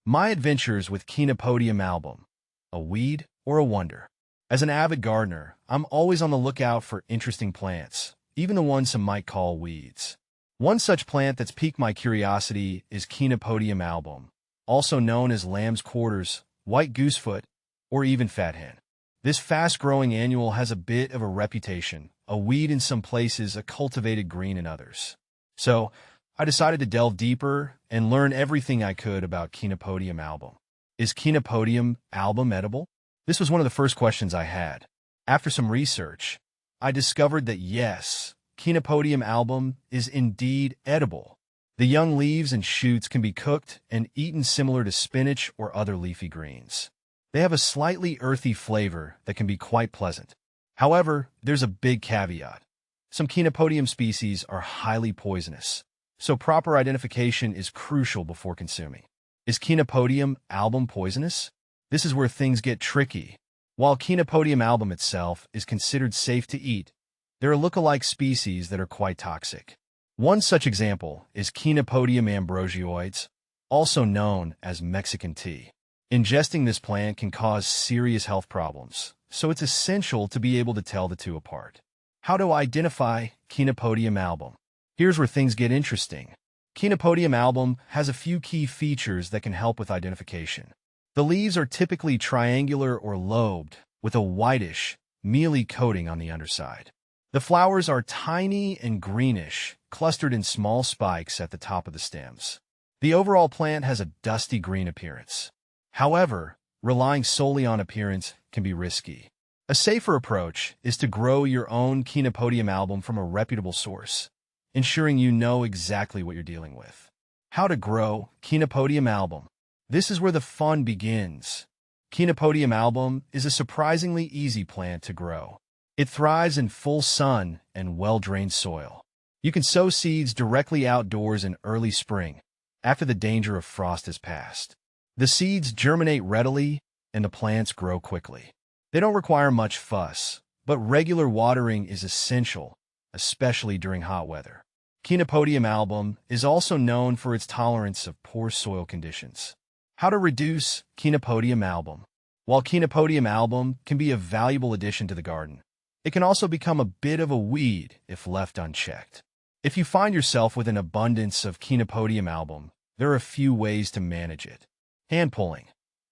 My adventures with Chenopodium album, a weed or a wonder. As an avid gardener, I'm always on the lookout for interesting plants, even the ones some might call weeds. One such plant that's piqued my curiosity is Chenopodium album, also known as lamb's quarters, white goosefoot, or even fat hen. This fast-growing annual has a bit of a reputation, a weed in some places, a cultivated green in others. So, I decided to delve deeper and learn everything I could about Chenopodium album. Is Chenopodium album edible? This was one of the first questions I had. After some research, I discovered that yes, Chenopodium album is indeed edible. The young leaves and shoots can be cooked and eaten similar to spinach or other leafy greens. They have a slightly earthy flavor that can be quite pleasant. However, there's a big caveat. Some Chenopodium species are highly poisonous, so proper identification is crucial before consuming. Is Chenopodium album poisonous? This is where things get tricky. While Chenopodium album itself is considered safe to eat, there are look-alike species that are quite toxic. One such example is Chenopodium ambrosiaoides, also known as Mexican tea. Ingesting this plant can cause serious health problems, so it's essential to be able to tell the two apart. How to identify Chenopodium album? Here's where things get interesting. Chenopodium album has a few key features that can help with identification. The leaves are typically triangular or lobed, with a whitish, mealy coating on the underside. The flowers are tiny and greenish, clustered in small spikes at the top of the stems. The overall plant has a dusty green appearance. However, relying solely on appearance can be risky. A safer approach is to grow your own Chenopodium album from a reputable source, ensuring you know exactly what you're dealing with. How to grow Chenopodium album. This is where the fun begins. Chenopodium album is a surprisingly easy plant to grow. It thrives in full sun and well-drained soil. You can sow seeds directly outdoors in early spring, after the danger of frost has passed. The seeds germinate readily, and the plants grow quickly. They don't require much fuss, but regular watering is essential, especially during hot weather. Chenopodium album is also known for its tolerance of poor soil conditions. How to reduce Chenopodium album. While Chenopodium album can be a valuable addition to the garden, it can also become a bit of a weed if left unchecked. If you find yourself with an abundance of Chenopodium album, there are a few ways to manage it. Hand pulling.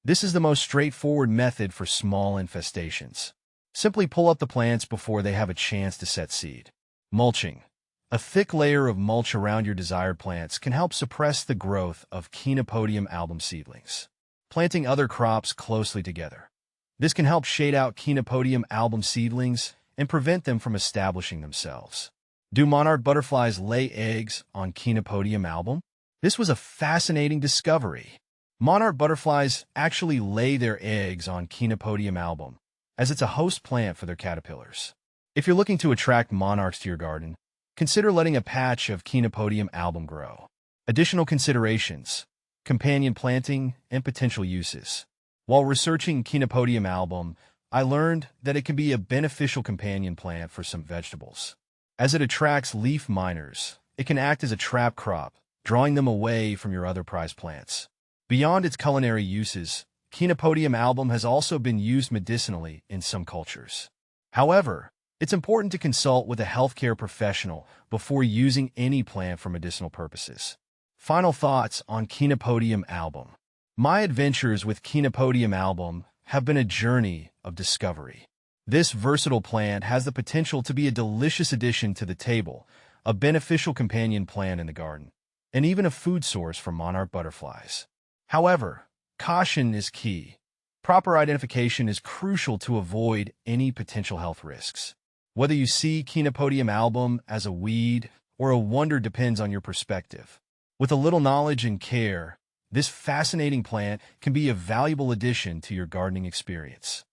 This is the most straightforward method for small infestations. Simply pull up the plants before they have a chance to set seed. Mulching. A thick layer of mulch around your desired plants can help suppress the growth of Chenopodium album seedlings. Planting other crops closely together. This can help shade out Chenopodium album seedlings and prevent them from establishing themselves. Do monarch butterflies lay eggs on Chenopodium album? This was a fascinating discovery. Monarch butterflies actually lay their eggs on Chenopodium album, as it's a host plant for their caterpillars. If you're looking to attract monarchs to your garden, consider letting a patch of Chenopodium album grow. Additional considerations: companion planting and potential uses. While researching Chenopodium album, I learned that it can be a beneficial companion plant for some vegetables. As it attracts leaf miners, it can act as a trap crop, drawing them away from your other prized plants. Beyond its culinary uses, Chenopodium album has also been used medicinally in some cultures. However, it's important to consult with a healthcare professional before using any plant for medicinal purposes. Final thoughts on Chenopodium album. My adventures with Chenopodium album have been a journey of discovery. This versatile plant has the potential to be a delicious addition to the table, a beneficial companion plant in the garden, and even a food source for monarch butterflies. However, caution is key. Proper identification is crucial to avoid any potential health risks. Whether you see Chenopodium album as a weed or a wonder depends on your perspective. With a little knowledge and care, this fascinating plant can be a valuable addition to your gardening experience.